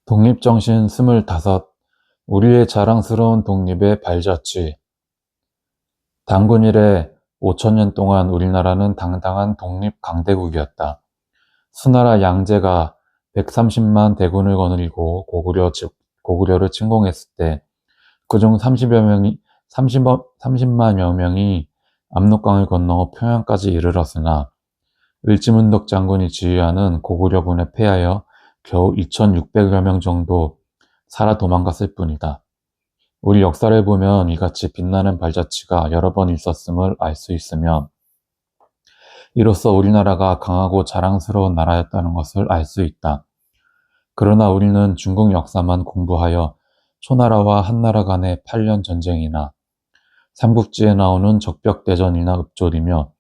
독립정신 25. 우리의 자랑스러운 독립의 발자취. 단군 이래 5천년 동안 우리나라는 당당한 독립 강대국이었다. 수나라 양제가 130만 대군을 거느리고 고구려를 침공했을 때 그중 30만여 명이 압록강을 건너 평양까지 이르렀으나 을지문덕 장군이 지휘하는 고구려군에 패하여 겨우 2,600여 명 정도 살아 도망갔을 뿐이다. 우리 역사를 보면 이같이 빛나는 발자취가 여러 번 있었음을 알 수 있으며 이로써 우리나라가 강하고 자랑스러운 나라였다는 것을 알 수 있다. 그러나 우리는 중국 역사만 공부하여 초나라와 한나라 간의 8년 전쟁이나 삼국지에 나오는 적벽대전이나 읊조리며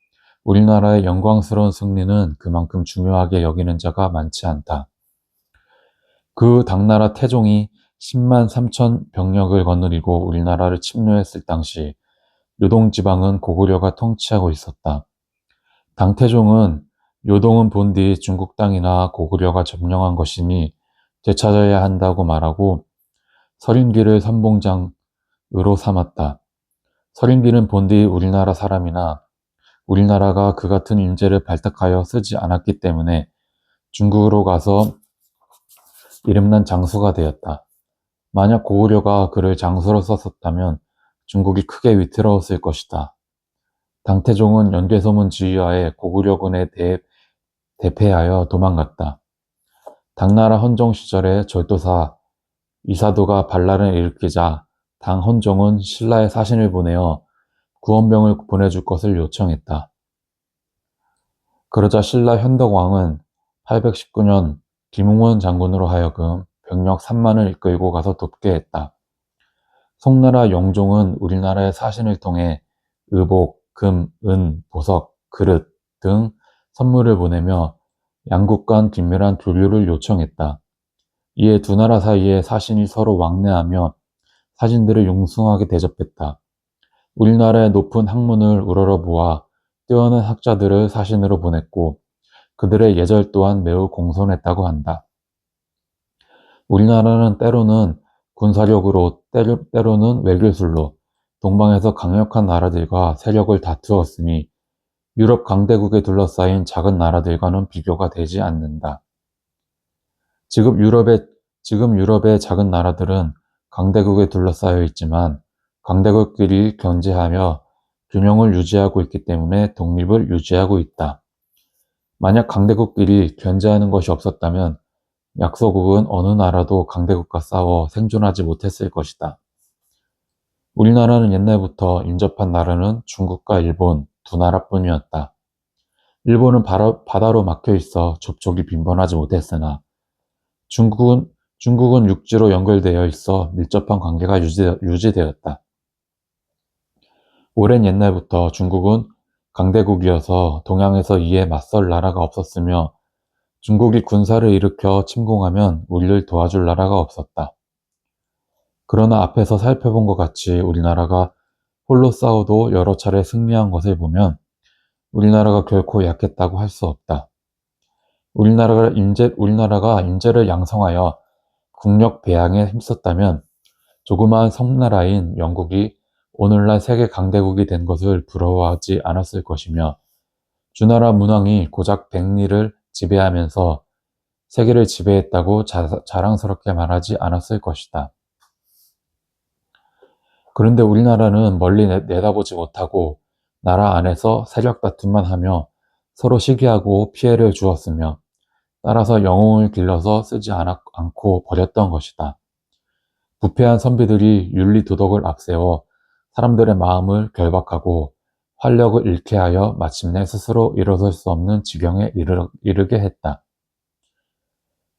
우리나라의 영광스러운 승리는 그만큼 중요하게 여기는 자가 많지 않다. 그 당나라 태종이 10만 3천 병력을 거느리고 우리나라를 침노했을 당시 요동지방은 고구려가 통치하고 있었다. 당태종은 요동은 본디 중국 땅이나 고구려가 점령한 것이니 되찾아야 한다고 말하고 서림기를 선봉장으로 삼았다. 서림기는 본디 우리나라 사람이나 우리나라가 그 같은 인재를 발탁하여 쓰지 않았기 때문에 중국으로 가서 이름난 장수가 되었다. 만약 고구려가 그를 장수로 썼었다면 중국이 크게 위태로웠을 것이다. 당태종은 연개소문 지휘하에 고구려군에 대패하여 도망갔다. 당나라 헌종 시절에 절도사 이사도가 반란을 일으키자 당 헌종은 신라에 사신을 보내어 구원병을 보내줄 것을 요청했다. 그러자 신라 현덕왕은 819년 김웅원 장군으로 하여금 병력 3만을 이끌고 가서 돕게 했다. 송나라 영종은 우리나라의 사신을 통해 의복, 금, 은, 보석, 그릇 등 선물을 보내며 양국 간 긴밀한 교류를 요청했다. 이에 두 나라 사이에 사신이 서로 왕래하며 사신들을 융숭하게 대접했다. 우리나라의 높은 학문을 우러러보아 뛰어난 학자들을 사신으로 보냈고 그들의 예절 또한 매우 공손했다고 한다. 우리나라는 때로는 군사력으로 때로는 외교술로 동방에서 강력한 나라들과 세력을 다투었으니 유럽 강대국에 둘러싸인 작은 나라들과는 비교가 되지 않는다. 지금 유럽의 작은 나라들은 강대국에 둘러싸여 있지만 강대국끼리 견제하며 균형을 유지하고 있기 때문에 독립을 유지하고 있다. 만약 강대국끼리 견제하는 것이 없었다면 약소국은 어느 나라도 강대국과 싸워 생존하지 못했을 것이다. 우리나라는 옛날부터 인접한 나라는 중국과 일본 두 나라뿐이었다. 일본은 바다로 막혀 있어 접촉이 빈번하지 못했으나 중국은 육지로 연결되어 있어 밀접한 관계가 유지되었다. 오랜 옛날부터 중국은 강대국이어서 동양에서 이에 맞설 나라가 없었으며 중국이 군사를 일으켜 침공하면 우리를 도와줄 나라가 없었다. 그러나 앞에서 살펴본 것 같이 우리나라가 홀로 싸워도 여러 차례 승리한 것을 보면 우리나라가 결코 약했다고 할 수 없다. 우리나라가 인재를 양성하여 국력 배양에 힘썼다면 조그마한 섬나라인 영국이 오늘날 세계 강대국이 된 것을 부러워하지 않았을 것이며 주나라 문왕이 고작 백리를 지배하면서 세계를 지배했다고 자랑스럽게 말하지 않았을 것이다. 그런데 우리나라는 멀리 내다보지 못하고 나라 안에서 세력 다툼만 하며 서로 시기하고 피해를 주었으며 따라서 영웅을 길러서 쓰지 않고 버렸던 것이다. 부패한 선비들이 윤리 도덕을 앞세워 사람들의 마음을 결박하고 활력을 잃게 하여 마침내 스스로 일어설 수 없는 지경에 이르게 했다.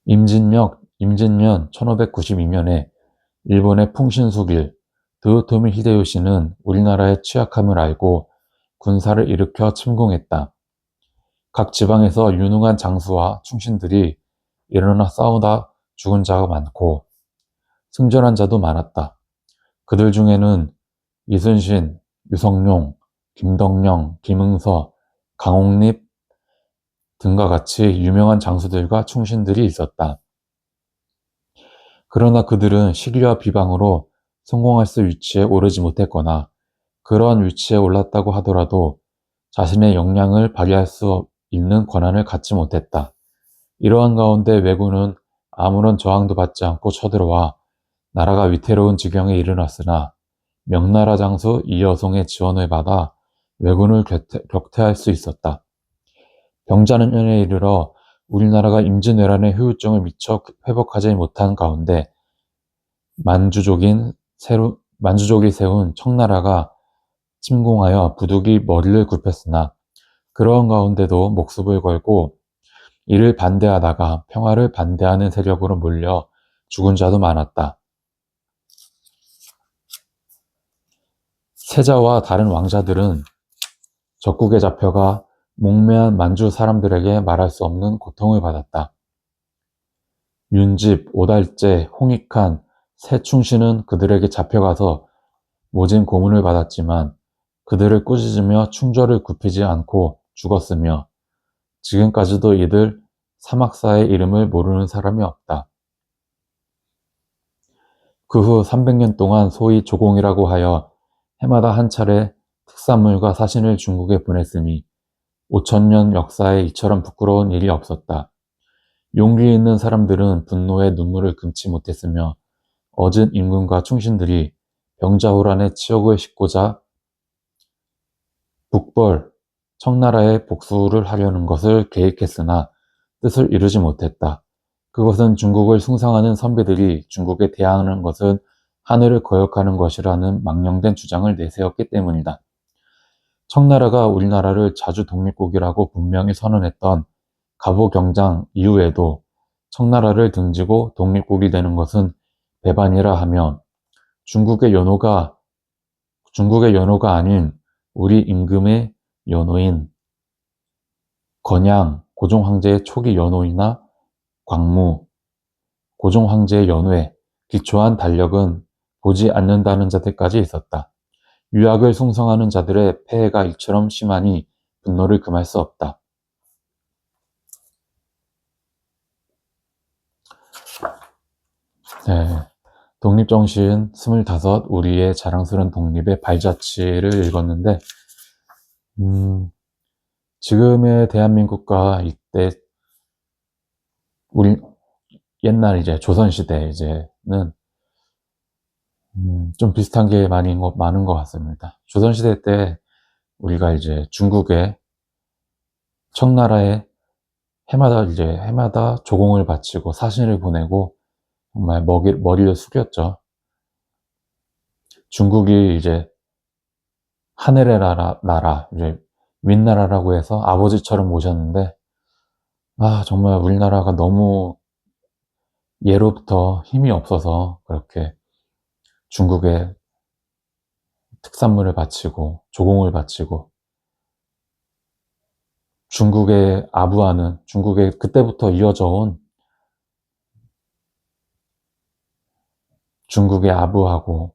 임진년 1592년에 일본의 풍신수길 도요토미 히데요시는 우리나라의 취약함을 알고 군사를 일으켜 침공했다. 각 지방에서 유능한 장수와 충신들이 일어나 싸우다 죽은 자가 많고 승전한 자도 많았다. 그들 중에는 이순신, 유성룡, 김덕령, 김응서, 강옥립 등과 같이 유명한 장수들과 충신들이 있었다. 그러나 그들은 시기와 비방으로 성공할 수 위치에 오르지 못했거나 그러한 위치에 올랐다고 하더라도 자신의 역량을 발휘할 수 있는 권한을 갖지 못했다. 이러한 가운데 왜군은 아무런 저항도 받지 않고 쳐들어와 나라가 위태로운 지경에 이르렀으나 명나라 장수 이여송의 지원을 받아 왜군을 격퇴할 수 있었다. 병자는연에 이르러 우리나라가 임진왜란의 후유증을 미처 회복하지 못한 가운데 만주족이 세운 청나라가 침공하여 부득이 머리를 굽혔으나 그러한 가운데도 목숨을 걸고 이를 반대하다가 평화를 반대하는 세력으로 몰려 죽은 자도 많았다. 세자와 다른 왕자들은 적국에 잡혀가 목매한 만주 사람들에게 말할 수 없는 고통을 받았다. 윤집, 오달제, 홍익한, 세충신은 그들에게 잡혀가서 모진 고문을 받았지만 그들을 꾸짖으며 충절을 굽히지 않고 죽었으며 지금까지도 이들 사막사의 이름을 모르는 사람이 없다. 그 후 300년 동안 소위 조공이라고 하여 해마다 한 차례 특산물과 사신을 중국에 보냈으니 5천년 역사에 이처럼 부끄러운 일이 없었다. 용기 있는 사람들은 분노에 눈물을 금치 못했으며 얻은 임금과 충신들이 병자호란의 치욕을 싣고자 북벌, 청나라에 복수를 하려는 것을 계획했으나 뜻을 이루지 못했다. 그것은 중국을 숭상하는 선비들이 중국에 대항하는 것은 하늘을 거역하는 것이라는 망령된 주장을 내세웠기 때문이다. 청나라가 우리나라를 자주 독립국이라고 분명히 선언했던 갑오경장 이후에도 청나라를 등지고 독립국이 되는 것은 배반이라 하며 중국의 연호가 아닌 우리 임금의 연호인 건양, 고종황제의 초기 연호이나 광무, 고종황제의 연호에 기초한 달력은 보지 않는다는 자들까지 있었다. 유학을 숭상하는 자들의 폐해가 이처럼 심하니 분노를 금할 수 없다. 네, 독립정신 25, 우리의 자랑스러운 독립의 발자취를 읽었는데 지금의 대한민국과 이때 우리 옛날 이제 조선시대 이제는 좀 비슷한 게 많은 것 같습니다. 조선시대 때 우리가 이제 중국의 청나라에 해마다 조공을 바치고 사신을 보내고 정말 머리를 숙였죠. 중국이 이제 하늘의 나라, 이제 윗나라라고 해서 아버지처럼 모셨는데, 정말 우리나라가 너무 예로부터 힘이 없어서 그렇게 중국에 특산물을 바치고 조공을 바치고 중국에 그때부터 이어져 온 중국에 아부하고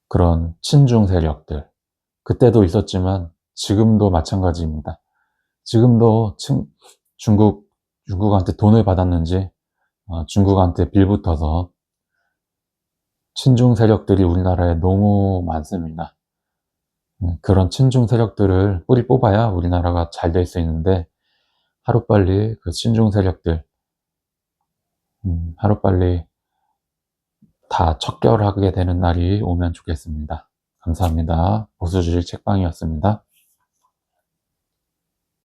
그런 친중 세력들, 그때도 있었지만 지금도 마찬가지입니다. 지금도 중국한테 돈을 받았는지 중국한테 빌붙어서 친중 세력들이 우리나라에 너무 많습니다. 그런 친중 세력들을 뿌리 뽑아야 우리나라가 잘 될 수 있는데 하루빨리 그 친중 세력들 하루빨리 다 척결하게 되는 날이 오면 좋겠습니다. 감사합니다. 보수주의 책방이었습니다.